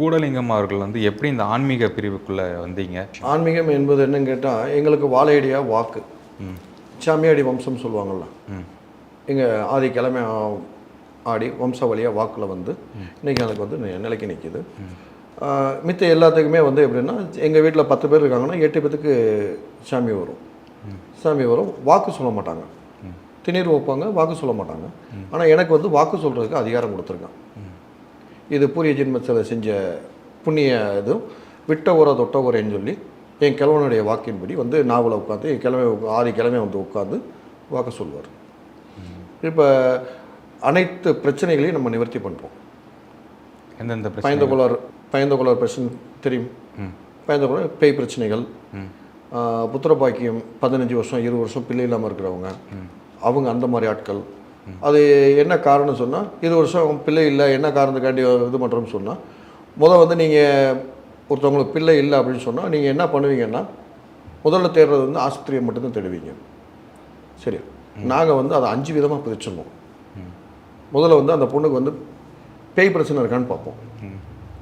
கூடலிங்கம் அவர்கள் வந்து எப்படி இந்த ஆன்மீக பிரிவுக்குள்ளே வந்தீங்க? ஆன்மீகம் என்பது என்னன்னு கேட்டால், எங்களுக்கு வாழையடியாக வாக்கு சாமியாடி வம்சம் சொல்லுவாங்கள்ல, எங்கள் ஆதி கிழமை ஆடி வம்ச வழியாக வாக்கில் வந்து இன்றைக்கி எனக்கு வந்து நிலைக்கு நிற்கிது. மித்த எல்லாத்துக்குமே வந்து எப்படின்னா, எங்கள் வீட்டில் 10 பேர் இருக்காங்கன்னா 8 பேத்துக்கு சாமி வரும். சாமி வரும், வாக்கு சொல்ல மாட்டாங்க, திணீர் வைப்பாங்க, வாக்கு சொல்ல மாட்டாங்க. ஆனால் எனக்கு வந்து வாக்கு சொல்கிறதுக்கு அதிகாரம் கொடுத்துருக்கான். இது பூரிய ஜென்மத்தில் செஞ்ச புண்ணிய இதுவும் விட்ட ஊரை தொட்ட ஊரேன்னு சொல்லி என் கிழவனுடைய வாக்கின்படி வந்து நாவலை உட்காந்து என் கிழமை ஆதி கிழமை வந்து உட்காந்து வாக்கு சொல்லுவார். இப்போ அனைத்து பிரச்சனைகளையும் நம்ம நிவர்த்தி பண்ணுறோம். எந்தெந்த பயந்த குலர் பிரச்சனை தெரியும். பயந்த குலர் பேய் பிரச்சனைகள், புத்திர பாக்கியம் 15 வருஷம் 20 வருஷம் பிள்ளை இல்லாமல் இருக்கிறவங்க, அவங்க அந்த மாதிரி ஆட்கள். அது என்ன காரணம் சொன்னால், 20 வருஷம் பிள்ளை இல்லை, என்ன காரணத்துக்காண்டி இது பண்ணுறோம்னு சொன்னால், வந்து நீங்கள் ஒருத்தவங்களுக்கு பிள்ளை இல்லை அப்படின்னு சொன்னால் நீங்கள் என்ன பண்ணுவீங்கன்னா, முதல்ல தேடுறது வந்து ஆஸ்பத்திரியை மட்டும்தான் தேடுவீங்க. சரி, நாங்கள் வந்து அதை 5 விதமாக பிரிச்சிடணும். முதல்ல வந்து அந்த பொண்ணுக்கு வந்து பேய் பிரச்சனை இருக்கான்னு பார்ப்போம்.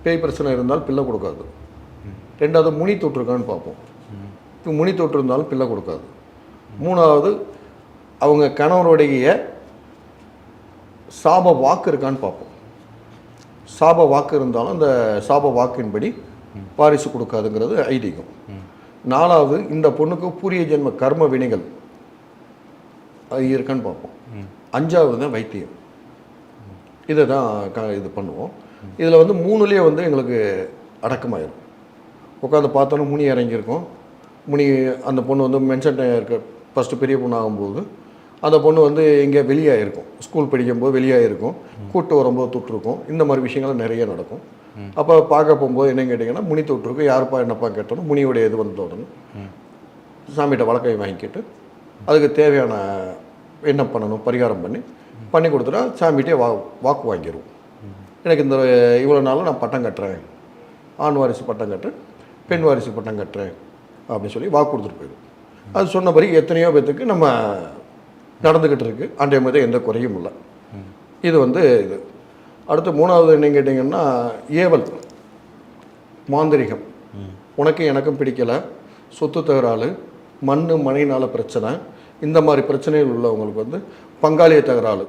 பேய் பிரச்சனை இருந்தால் பிள்ளை கொடுக்காது. ரெண்டாவது முனி தொற்று இருக்கான்னு பார்ப்போம். இப்போ முனி தொற்று இருந்தாலும் பிள்ளை கொடுக்காது. மூணாவது அவங்க கணவருடைய சாப வாக்கு இருக்கான்னு பார்ப்போம். சாப வாக்கு இருந்தாலும் அந்த சாப வாக்கின்படி வாரிசு கொடுக்காதுங்கிறது ஐதீகம். நாலாவது இந்த பொண்ணுக்கு பூரிய ஜென்ம கர்ம வினைகள் அது இருக்கான்னு பார்ப்போம். அஞ்சாவது தான் வைத்தியம். இதை தான் இது பண்ணுவோம். இதில் வந்து 3லேயே வந்து எங்களுக்கு அடக்கமாயிரும். உட்காந்து பார்த்தோன்னா முனி இறங்கியிருக்கோம். முனி அந்த பொண்ணு வந்து மென்ஷன் இருக்க ஃபஸ்ட்டு பெரிய பொண்ணு ஆகும்போது அந்த பொண்ணு வந்து இங்கே வெளியாக இருக்கும். ஸ்கூல் படிக்கும்போது வெளியாக இருக்கும், கூட்டு வரும்போது தொற்றுருக்கும். இந்த மாதிரி விஷயங்கள் நிறைய நடக்கும். அப்போ பார்க்க போகும்போது என்னன்னு கேட்டிங்கன்னா, முனி தொற்றுருக்கு. யாருப்பா என்னப்பா கேட்டோன்னா முனியோடைய இது வந்து உடனே சாமிகிட்ட வழக்கை வாங்கிக்கிட்டு அதுக்கு தேவையான என்ன பண்ணணும் பரிகாரம் பண்ணி கொடுத்துட்டா சாமிகிட்டே வாக்கு வாங்கிடுவோம். எனக்கு இந்த இவ்வளோ நாளும் நான் பட்டம் கட்டுறேன், ஆண் வாரிசு பட்டம் கட்டுறேன், பெண் வாரிசு பட்டம் கட்டுறேன் அப்படின்னு சொல்லி வாக்கு கொடுத்துட்டு போயிடும். அது சொன்னபடி எத்தனையோ பேத்துக்கு நம்ம நடந்துக்கிட்டு இருக்கு. அன்றைய மாதிரி எந்த குறையும் இல்லை. இது வந்து இது. அடுத்து 3வது என்னன்னு கேட்டிங்கன்னா, ஏவல் மாந்திரிகம். உனக்கு எனக்கும் பிடிக்கலை, சொத்து தகராறு, மண் மனையினால் பிரச்சனை, இந்த மாதிரி பிரச்சனைகள் உள்ளவங்களுக்கு வந்து பங்காளிய தகராறு.